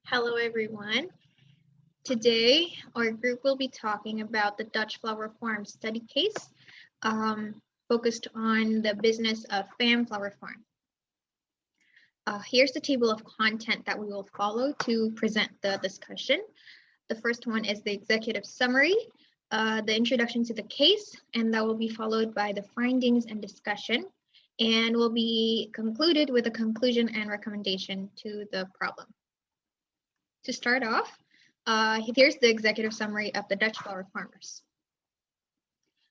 Hello, everyone. Today, our group will be talking about the Dutch Flower Farm study case, focused on the business of FAM Flower Farm. Here's the table of content that we will follow to present the discussion. The first one is the executive summary, the introduction to the case, and that will be followed by the findings and discussion, and will be concluded with a conclusion and recommendation to the problem. To start off, here's the executive summary of the Dutch flower farmers.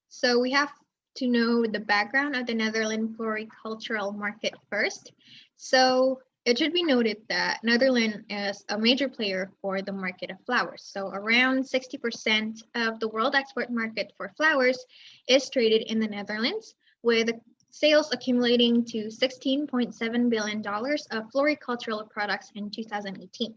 So we have to know the background of the Netherlands floricultural market first. So it should be noted that Netherlands is a major player for the market of flowers. So around 60% of the world export market for flowers is traded in the Netherlands, with sales accumulating to $16.7 billion of floricultural products in 2018.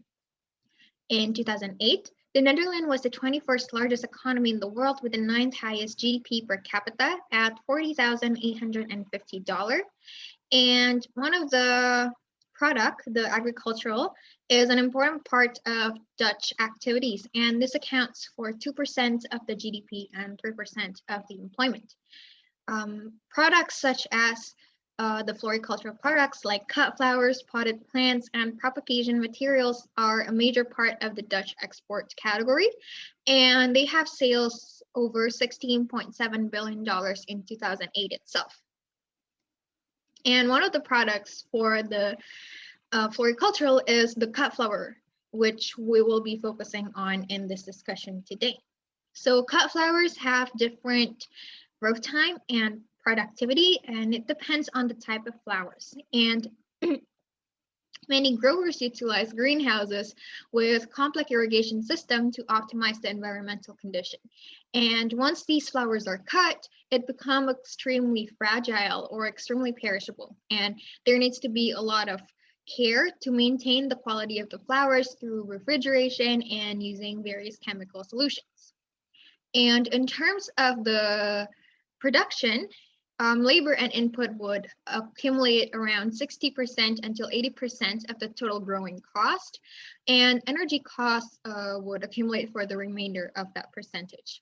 In 2008, the Netherlands was the 21st largest economy in the world with the 9th highest GDP per capita at $40,850. And one of the product, the agricultural, is an important part of Dutch activities, and this accounts for 2% of the GDP and 3% of the employment. Products such as the floricultural products like cut flowers, potted plants, and propagation materials are a major part of the Dutch export category, and they have sales over $16.7 billion in 2008 itself. And one of the products for the floricultural is the cut flower, which we will be focusing on in this discussion today. So cut flowers have different growth time and productivity, and it depends on the type of flowers. And many growers utilize greenhouses with complex irrigation system to optimize the environmental condition. And once these flowers are cut, it becomes extremely fragile or extremely perishable. And there needs to be a lot of care to maintain the quality of the flowers through refrigeration and using various chemical solutions. And in terms of the production, labor and input would accumulate around 60% until 80% of the total growing cost, and energy costs would accumulate for the remainder of that percentage.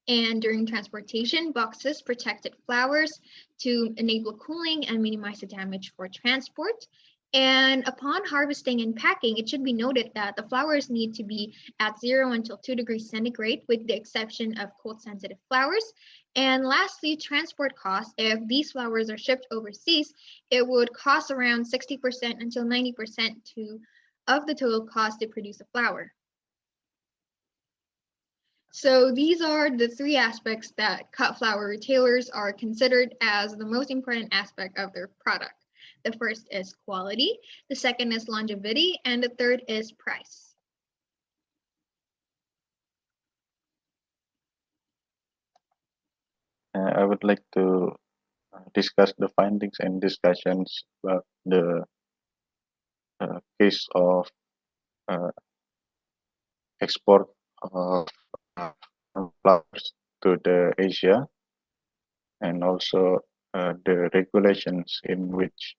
And during transportation, boxes protected flowers to enable cooling and minimize the damage for transport. And upon harvesting and packing, it should be noted that the flowers need to be at 0 until 2 degrees centigrade, with the exception of cold-sensitive flowers. And lastly, transport costs. If these flowers are shipped overseas, it would cost around 60% until 90% of the total cost to produce a flower. So these are the three aspects that cut flower retailers are considered as the most important aspect of their product. The first is quality, the second is longevity, and the third is price. I would like to discuss the findings and discussions about the case of export of flowers to the Asia, and also the regulations in which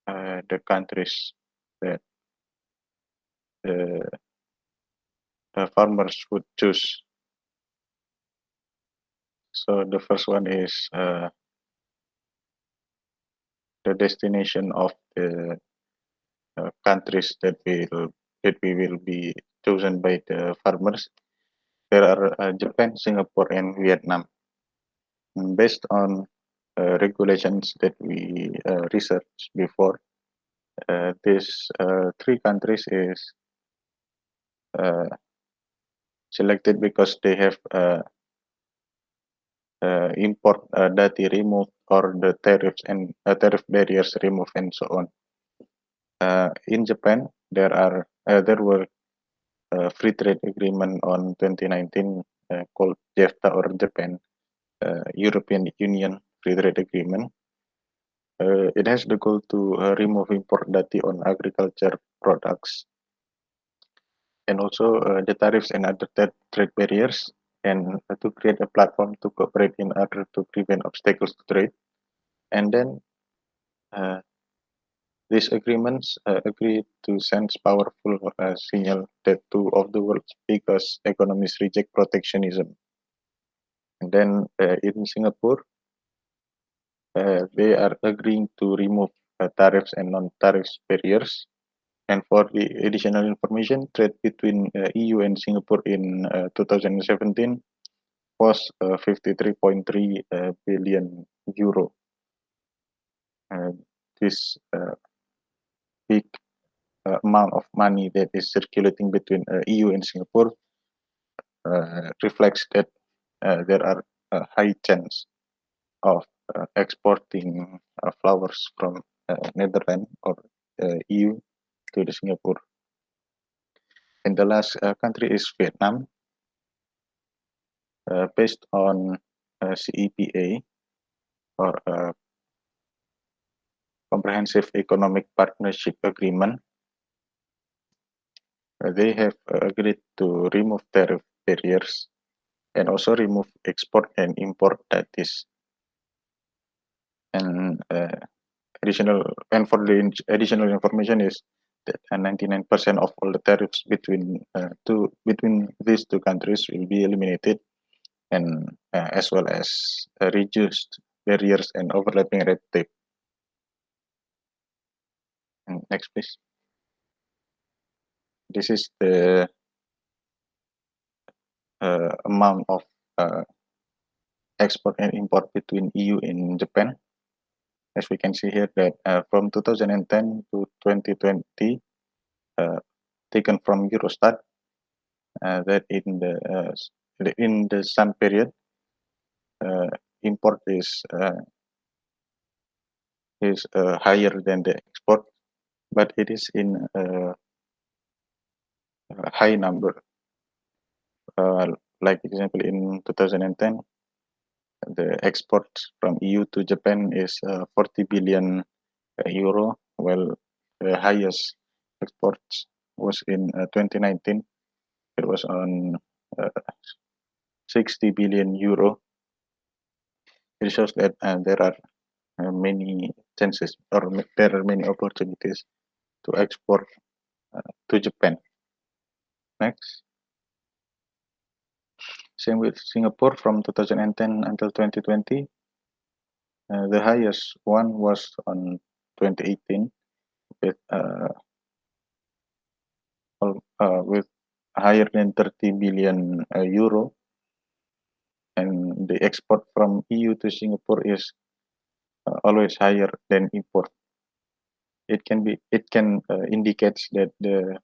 the countries that the farmers would choose. So the first one is the destination of the countries that we will be chosen by the farmers. There are Japan, Singapore, and Vietnam. And based on regulations that we researched before, these three countries is selected because they have import duty removed, or the tariffs and tariff barriers removed, and so on. In Japan, there were free trade agreement on 2019 called JEFTA, or Japan European Union Free Trade Agreement. It has the goal to remove import duty on agriculture products, and also the tariffs and other trade barriers, and to create a platform to cooperate in order to prevent obstacles to trade. And then These agreements agree to send powerful signal that two of the world's biggest economies reject protectionism. And then in Singapore, they are agreeing to remove tariffs and non-tariff barriers. And for the additional information, trade between EU and Singapore in 2017 was 53.3 billion euro. This big amount of money that is circulating between EU and Singapore reflects that there are a high chance of exporting flowers from Netherlands or EU to the Singapore. And the last country is Vietnam. Based on CEPA or Comprehensive Economic Partnership Agreement, they have agreed to remove tariff barriers and also remove export and import duties. And for the additional information is that 99% of all the tariffs between these two countries will be eliminated, and as well as reduced barriers and overlapping red tape. And next, please. This is the amount of export and import between EU and Japan. As we can see here that from 2010 to 2020, taken from Eurostat, that in the same period, import is higher than the export, but it is in a high number. Like example, in 2010, the export from EU to Japan is 40 billion euro, while the highest export was in 2019. It was on 60 billion euro. It shows that there are many chances, or there are many opportunities to export to Japan. Next. Same with Singapore from 2010 until 2020. The highest one was on 2018 with higher than 30 billion euro, and the export from EU to Singapore is always higher than import. It can indicates that the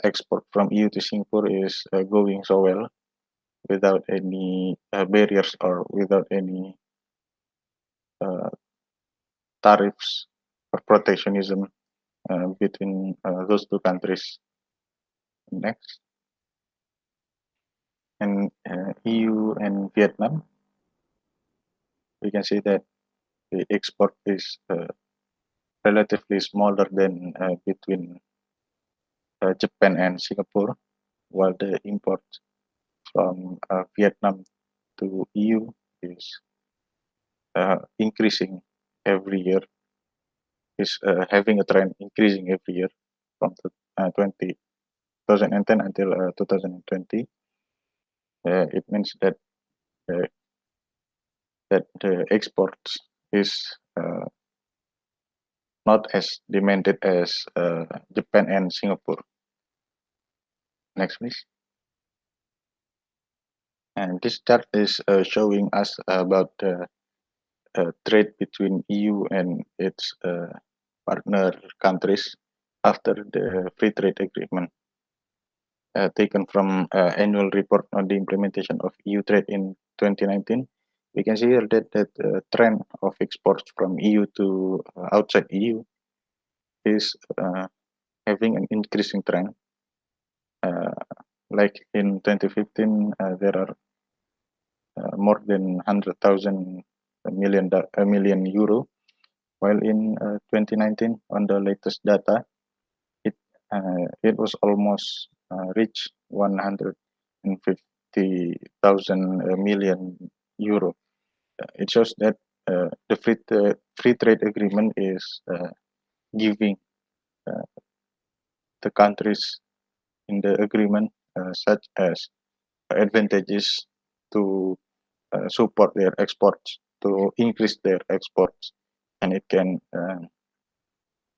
export from EU to Singapore is going so well without any barriers or without any tariffs or protectionism between those two countries. Next. And EU and Vietnam, we can see that the export is relatively smaller than between Japan and Singapore, while the import from Vietnam to EU is increasing every year, is having a trend increasing every year from 2010 until 2020. It means that the exports is not as demanded as Japan and Singapore. Next, please. And this chart is showing us about the trade between EU and its partner countries after the free trade agreement, taken from annual report on the implementation of EU trade in 2019. We can see here that the trend of exports from EU to outside EU is having an increasing trend. Like in 2015, there are more than 100,000 million euro, while in 2019, on the latest data, it was almost reached 150,000 million euro. It shows that the free trade agreement is giving uh, the countries in the agreement such as advantages to support their exports, to increase their exports, and it can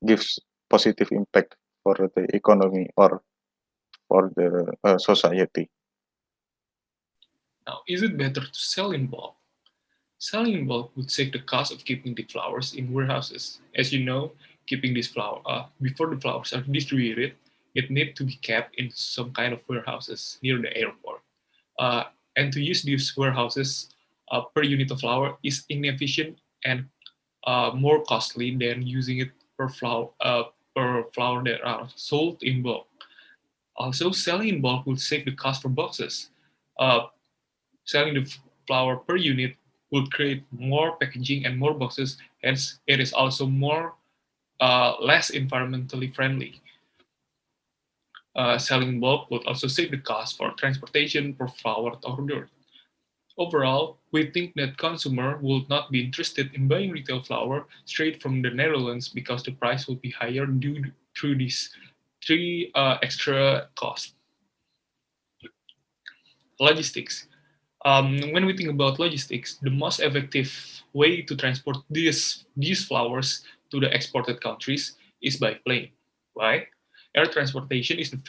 gives positive impact for the economy or for the society. Now, is it better to sell in bulk? Selling in bulk would save the cost of keeping the flowers in warehouses. As you know, keeping these flowers before the flowers are distributed, it needs to be kept in some kind of warehouses near the airport. Uh, and to use these warehouses per unit of flour is inefficient and more costly than using it per flour that are sold in bulk. Also, selling in bulk would save the cost for boxes. Uh, Selling the flour per unit would create more packaging and more boxes, hence it is also more less environmentally friendly. Selling in bulk would also save the cost for transportation per flour order. Overall, we think that consumer will not be interested in buying retail flour straight from the Netherlands because the price will be higher due to these three extra costs. Logistics. When we think about logistics, the most effective way to transport these flowers to the exported countries is by plane. Why? Air transportation is the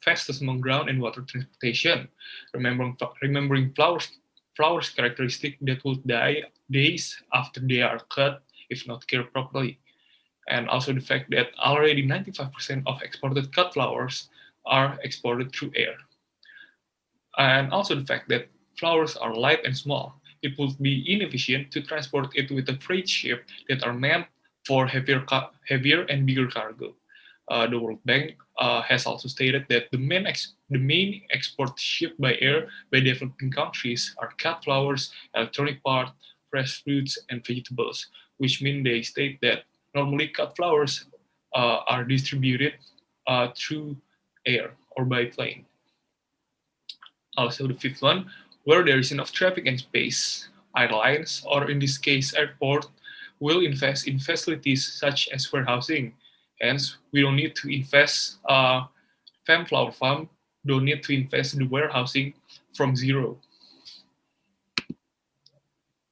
fastest among ground and water transportation. Remembering flowers characteristic that will die days after they are cut if not cared properly, and also the fact that already 95% of exported cut flowers are exported through air, and also the fact that flowers are light and small. It would be inefficient to transport it with a freight ship that are meant for heavier and bigger cargo. The World Bank has also stated that the main export shipped by air by developing countries are cut flowers, electronic parts, fresh fruits, and vegetables, which mean they state that normally cut flowers are distributed through air or by plane. Also, the fifth one, where there is enough traffic and space, airlines, or in this case, airport, will invest in facilities such as warehousing. Hence, we don't need to invest, flower farm, don't need to invest in the warehousing from zero.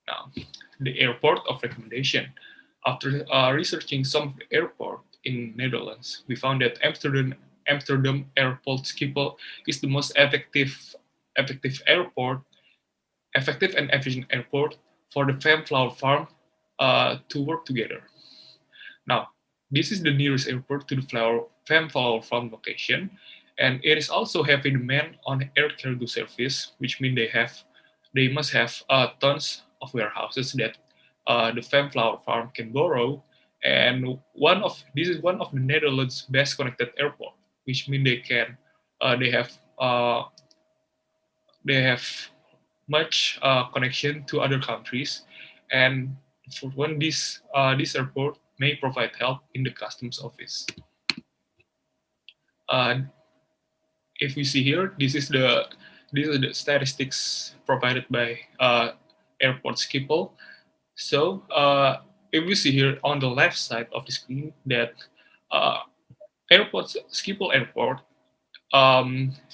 Now, the airport of recommendation. After researching some airport in Netherlands, we found that Amsterdam Airport Schiphol is the most effective airport, effective and efficient airport for the Femflower Farm to work together. Now, this is the nearest airport to the Femflower Farm location, and it is also heavy demand on air cargo service, which means they must have tons of warehouses that the Femflower Farm can borrow. And this is one of the Netherlands' best connected airport, which means they have uh, they have much connection to other countries, and for when this airport may provide help in the customs office. Uh, if we see here, these are the statistics provided by Airport Schiphol. So if we see here on the left side of the screen that uh, Schiphol Airport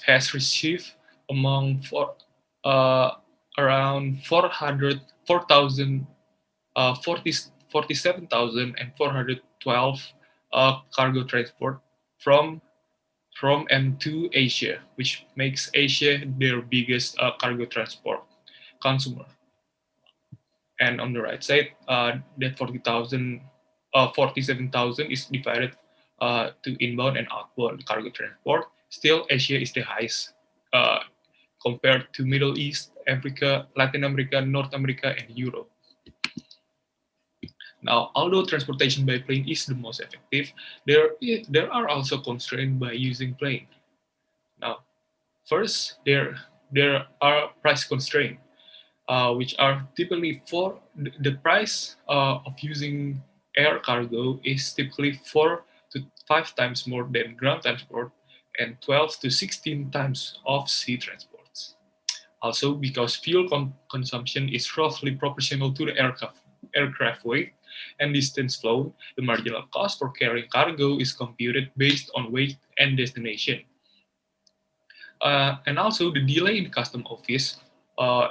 has received among uh, around 4,000 47,412 cargo transport from and to Asia, which makes Asia their biggest cargo transport consumer. And on the right side, that 47,000 is divided to inbound and outbound cargo transport. Still, Asia is the highest uh, compared to Middle East, Africa, Latin America, North America, and Europe. Now, although transportation by plane is the most effective, there are also constraints by using plane. Now, first, there are price constraints, which are typically for the price of using air cargo is typically 4 to 5 times more than ground transport and 12 to 16 times of sea transports. Also, because fuel consumption is roughly proportional to the aircraft weight, and distance flown, the marginal cost for carrying cargo is computed based on weight and destination. And also, the delay in the custom office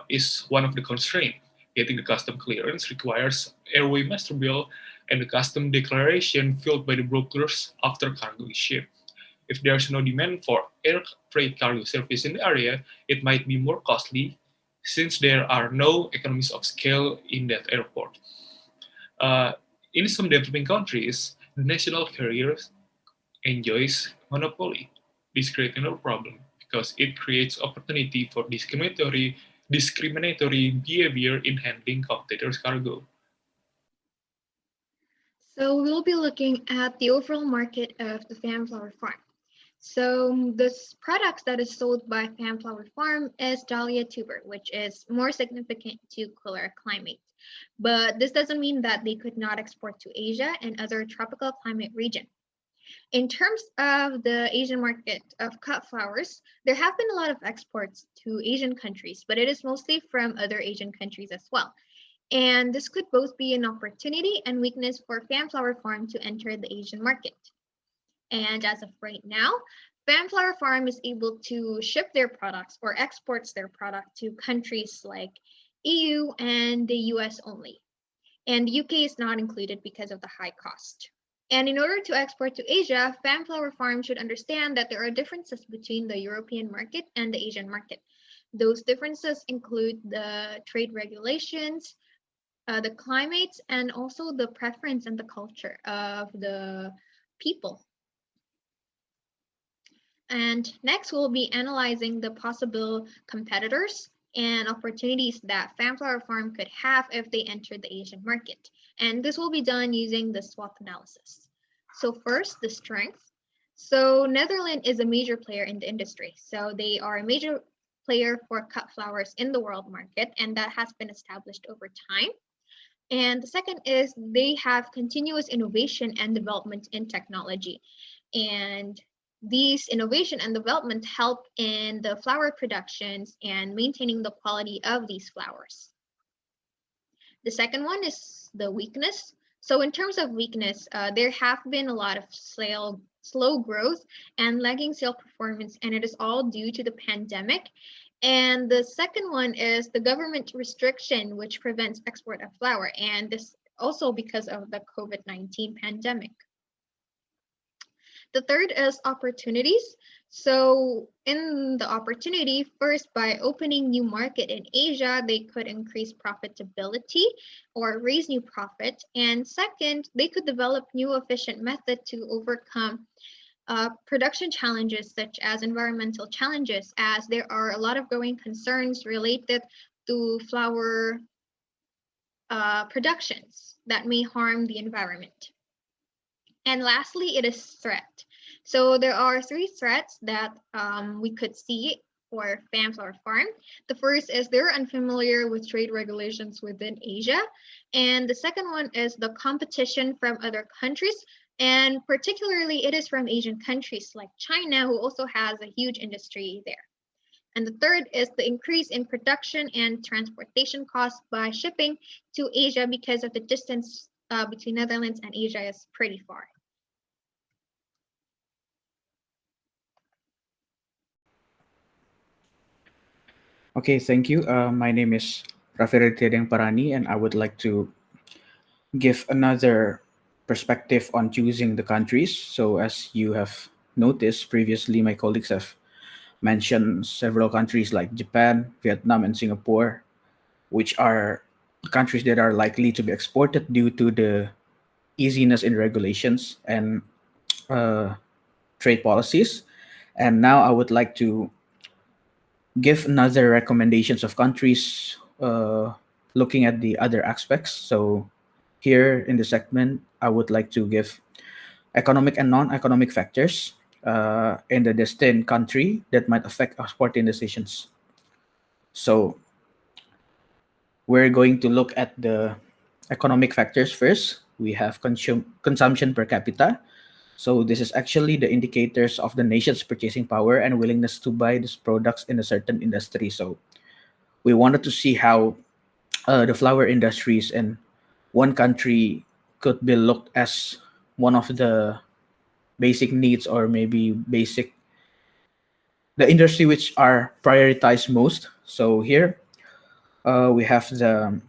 is one of the constraints. Getting the custom clearance requires airway master bill and the custom declaration filled by the brokers after cargo is shipped. If there's no demand for air freight cargo service in the area, it might be more costly since there are no economies of scale in that airport. Uh, in some developing countries, the national carriers enjoys monopoly. This creates another problem because it creates opportunity for discriminatory behavior in handling competitors' cargo. So we'll be looking at the overall market of the Fanflower Farm. So this product that is sold by Fanflower Farm is Dahlia tuber, which is more significant to cooler climates. But this doesn't mean that they could not export to Asia and other tropical climate regions. In terms of the Asian market of cut flowers, there have been a lot of exports to Asian countries, but it is mostly from other Asian countries as well. And this could both be an opportunity and weakness for Fanflower Farm to enter the Asian market. And as of right now, Fanflower Farm is able to ship their products or exports their product to countries like EU and the US only. And the UK is not included because of the high cost. And in order to export to Asia, Fanflower Farm should understand that there are differences between the European market and the Asian market. Those differences include the trade regulations, the climates, and also the preference and the culture of the people. And next, we'll be analyzing the possible competitors and opportunities that Fanflower Farm could have if they enter the Asian market. And this will be done using the SWOT analysis. So first, the strengths. So Netherlands is a major player in the industry. So they are a major player for cut flowers in the world market, and that has been established over time. And the second is they have continuous innovation and development in technology. And these innovation and development help in the flower productions and maintaining the quality of these flowers. The second one is the weakness. So in terms of weakness, there have been a lot of slow growth and lagging sale performance, and it is all due to the pandemic. And the second one is the government restriction, which prevents export of flower, and this also because of the COVID-19 pandemic. The third is opportunities. So in the opportunity, first, by opening new market in Asia, they could increase profitability or raise new profit. And second, they could develop new efficient method to overcome production challenges such as environmental challenges, as there are a lot of growing concerns related to flower productions that may harm the environment. And lastly, it is threat. So there are three threats that we could see for Fanflower Farm. The first is they're unfamiliar with trade regulations within Asia. And the second one is the competition from other countries. And particularly it is from Asian countries like China, who also has a huge industry there. And the third is the increase in production and transportation costs by shipping to Asia because of the distance between Netherlands and Asia is pretty far. Okay, thank you. My name is Rafael Tedeng Parani, and I would like to give another perspective on choosing the countries. So, as you have noticed previously, my colleagues have mentioned several countries like Japan, Vietnam, and Singapore, which are countries that are likely to be exported due to the easiness in regulations and trade policies. And now I would like to give another recommendations of countries looking at the other aspects. So here in the segment, I would like to give economic and non-economic factors in the destined country that might affect exporting decisions. So we're going to look at the economic factors first. We have consumption per capita. So this is actually the indicators of the nation's purchasing power and willingness to buy these products in a certain industry. So we wanted to see how the flower industries in one country could be looked as one of the basic needs, or maybe the industry which are prioritized most. So here we have the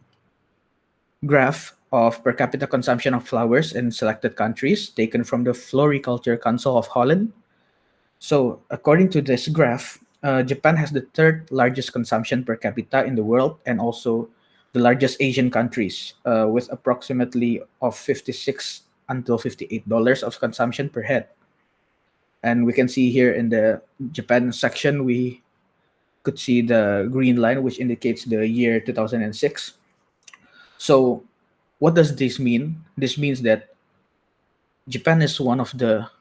graph of per capita consumption of flowers in selected countries taken from the Floriculture Council of Holland. So according to this graph, Japan has the third largest consumption per capita in the world, and also the largest Asian countries, with approximately of $56 until $58 of consumption per head. And we can see here in the Japan section, we could see the green line, which indicates the year 2006. So what does this mean? This means that Japan is one of the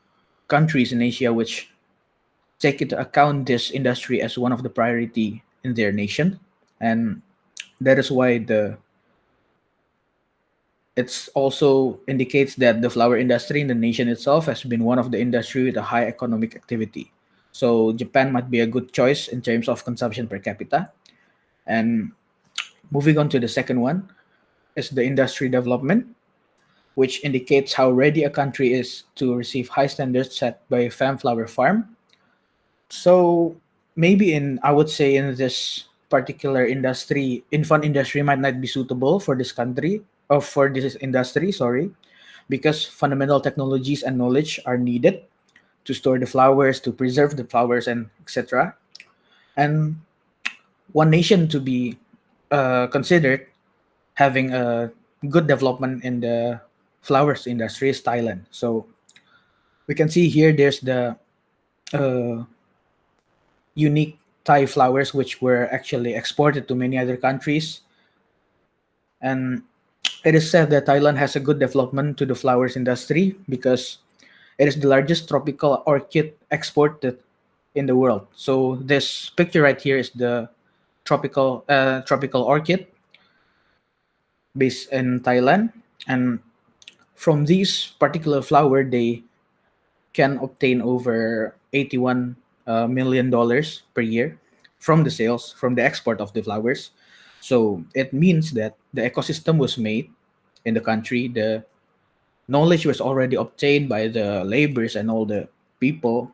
countries in Asia which take into account this industry as one of the priority in their nation. And that is why it's also indicates that the flower industry in the nation itself has been one of the industry with a high economic activity. So Japan might be a good choice in terms of consumption per capita. And moving on to the second one is the industry development, which indicates how ready a country is to receive high standards set by Fam Flower Farm. So maybe I would say in this particular industry, infant industry might not be suitable for this country, or for this industry, sorry, because fundamental technologies and knowledge are needed to store the flowers, to preserve the flowers, and etc. And one nation to be considered having a good development in the flowers industry is Thailand. So we can see here there's the uh, unique Thai flowers which were actually exported to many other countries. And it is said that Thailand has a good development to the flowers industry because it is the largest tropical orchid exported in the world. So this picture right here is the tropical orchid based in Thailand, and from these particular flower they can obtain over $81 million per year from the sales, from the export of the flowers. So it means that the ecosystem was made in the country, the knowledge was already obtained by the laborers and all the people,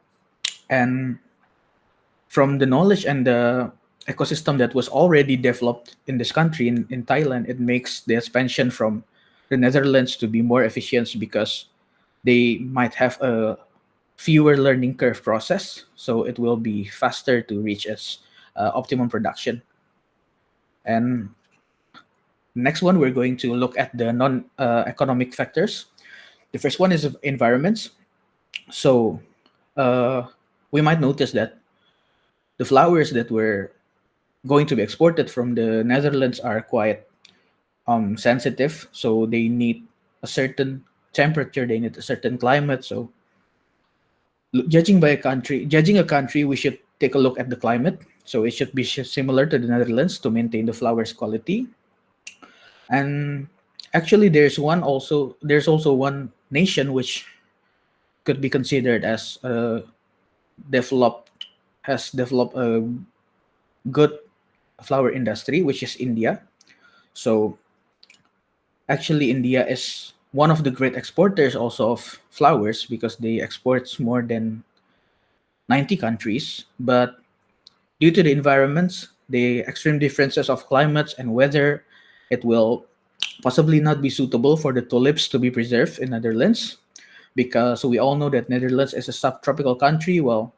and from the knowledge and the ecosystem that was already developed in this country, in Thailand, it makes the expansion from the Netherlands to be more efficient because they might have a fewer learning curve process, so it will be faster to reach its optimum production. And next one, we're going to look at the non-economic factors. The first one is environments. So we might notice that the flowers that were going to be exported from the Netherlands are quite sensitive, so they need a certain temperature, they need a certain climate. So judging a country, we should take a look at the climate. So it should be similar to the Netherlands to maintain the flowers quality. And actually, there's also one nation which could be considered as has developed a good flower industry, which is India. So actually, India is one of the great exporters also of flowers because they export more than 90 countries. But due to the environments, the extreme differences of climates and weather, it will possibly not be suitable for the tulips to be preserved in Netherlands, because we all know that Netherlands is a subtropical country, while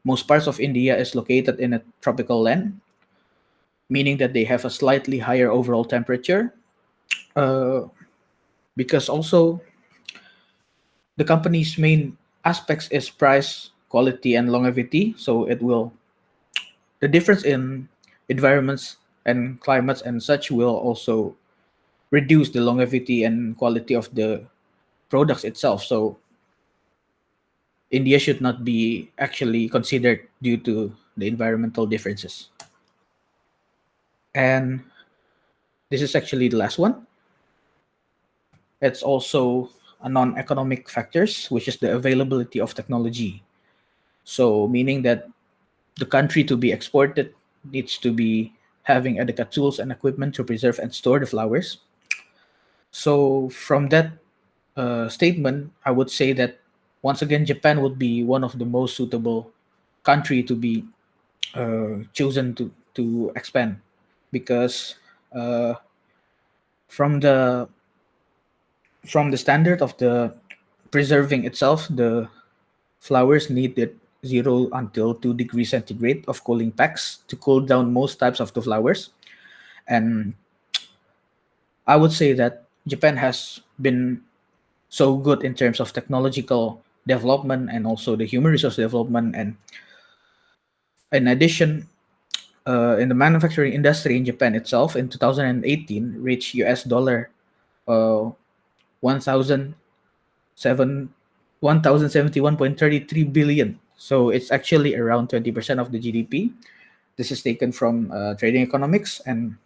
most parts of India is located in a tropical land, meaning that they have a slightly higher overall temperature. Because also the company's main aspects is price, quality, and longevity. So the difference in environments and climates and such will also reduce the longevity and quality of the products itself. So India should not be actually considered due to the environmental differences. And this is actually the last one. It's also a non-economic factors, which is the availability of technology. So meaning that the country to be exported needs to be having adequate tools and equipment to preserve and store the flowers. So from that statement, I would say that once again, Japan would be one of the most suitable country to be chosen to expand because uh, from the from the standard of the preserving itself, the flowers needed 0 until 2 degrees centigrade of cooling packs to cool down most types of the flowers. And I would say that Japan has been so good in terms of technological development and also the human resource development. And in addition, in the manufacturing industry in Japan itself in 2018 reached US dollar uh, 1,007 1,071.33 billion. So it's actually around 20% of the GDP. This is taken from trading economics, and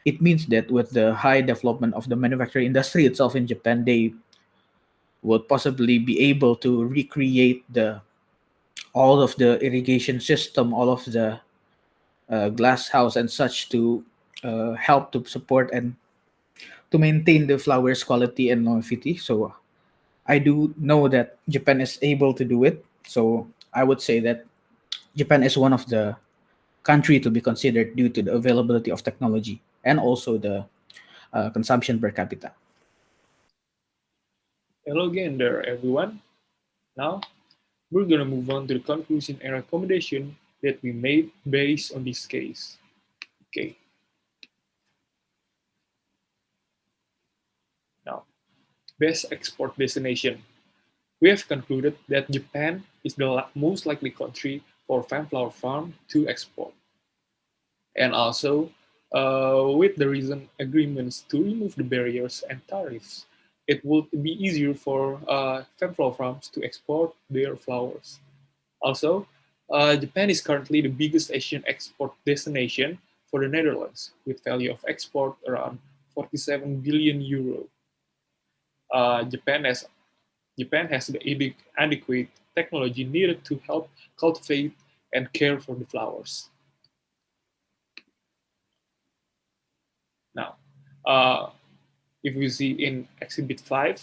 it means that with the high development of the manufacturing industry itself in Japan, they would possibly be able to recreate the all of the irrigation system, all of the glass house and such to help to support and to maintain the flowers quality and longevity. So I do know that Japan is able to do it. So I would say that Japan is one of the country to be considered due to the availability of technology and also the consumption per capita. Hello again there, everyone. Now, we're gonna move on to the conclusion and recommendation that we made based on this case. Okay. Now, best export destination. We have concluded that Japan is the most likely country for Fanflower Farm to export. And also, with the recent agreements to remove the barriers and tariffs, it would be easier for Fanflower farms to export their flowers. Also, Japan is currently the biggest Asian export destination for the Netherlands, with value of export around 47 billion euro. Uh, Japan has Japan has the adequate technology needed to help cultivate and care for the flowers. Now, uh, if we see in Exhibit 5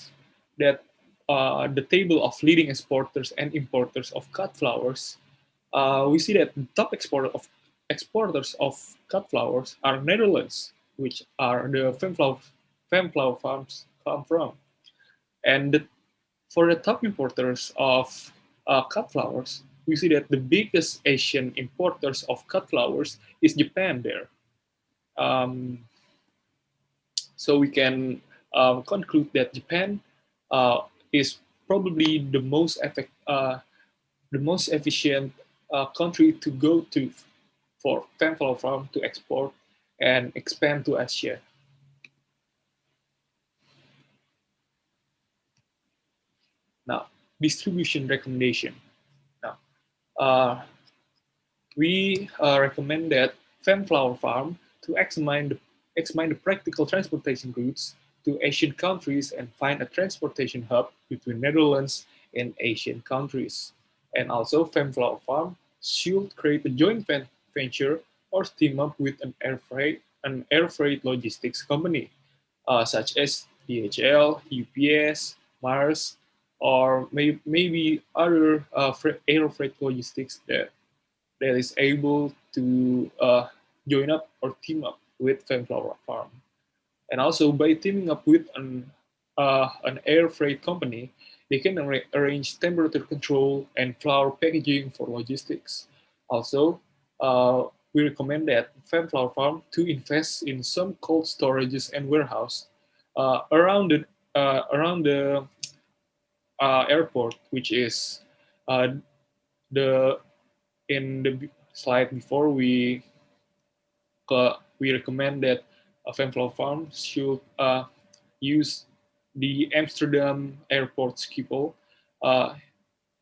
that the table of leading exporters and importers of cut flowers, we see that the top exporters of cut flowers are Netherlands, which are the femflower farms come from. And for the top importers of cut flowers, we see that the biggest Asian importers of cut flowers is Japan there. Um, so we can conclude that Japan uh, is probably the most efficient country to go to for Fanflower Farm to export and expand to Asia. Now, distribution recommendation. Now, we recommend that Fanflower Farm to examine the practical transportation routes to Asian countries and find a transportation hub between Netherlands and Asian countries. And also, Fanflower Farm should create a joint venture or team up with an air freight logistics company, such as DHL, UPS, Mars, or maybe other air freight logistics that is able to join up or team up with Fanflower Farm. And also by teaming up with an air freight company, they can arrange temperature control and flower packaging for logistics. Also, we recommend that Fanflower Farm to invest in some cold storages and warehouse around the airport, which is uh, the in the slide before we recommend that Fanflower Farm should use the Amsterdam Airport Schiphol. Uh,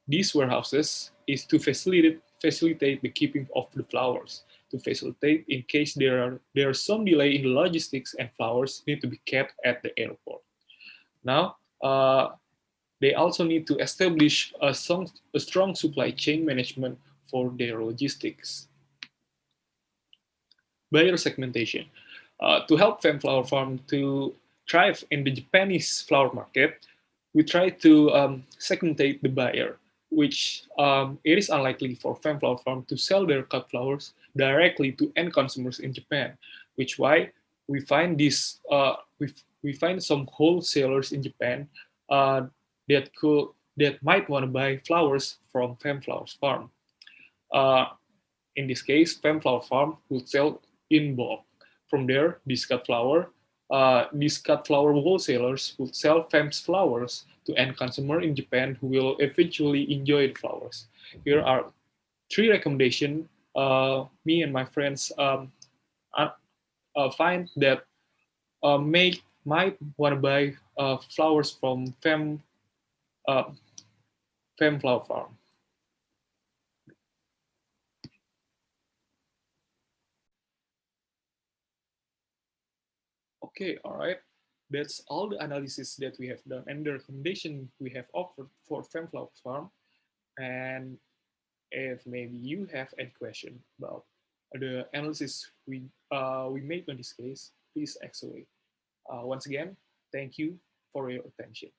these warehouses is to facilitate the keeping of the flowers, to facilitate in case there are some delay in the logistics and flowers need to be kept at the airport. Now, they also need to establish a strong supply chain management for their logistics. Buyer segmentation. To help Fanflower Farm to thrive in the Japanese flower market, we try to segmentate the buyer, which it is unlikely for Femflower Farm to sell their cut flowers directly to end consumers in Japan, which why we find this we find some wholesalers in Japan uh, that might want to buy flowers from Femflower's farm. Uh, in this case, Femflower Farm would sell in bulk. From there, these cut flower wholesalers would sell Fem's flowers to end consumer in Japan who will eventually enjoy the flowers. Here are three recommendations me and my friends find that might want to buy flowers from uh, Fem Flower Farm. Okay, all right. That's all the analysis that we have done and the recommendation we have offered for Femflower Farm. And if maybe you have any question about the analysis we made on this case, please ask away. Once again, thank you for your attention.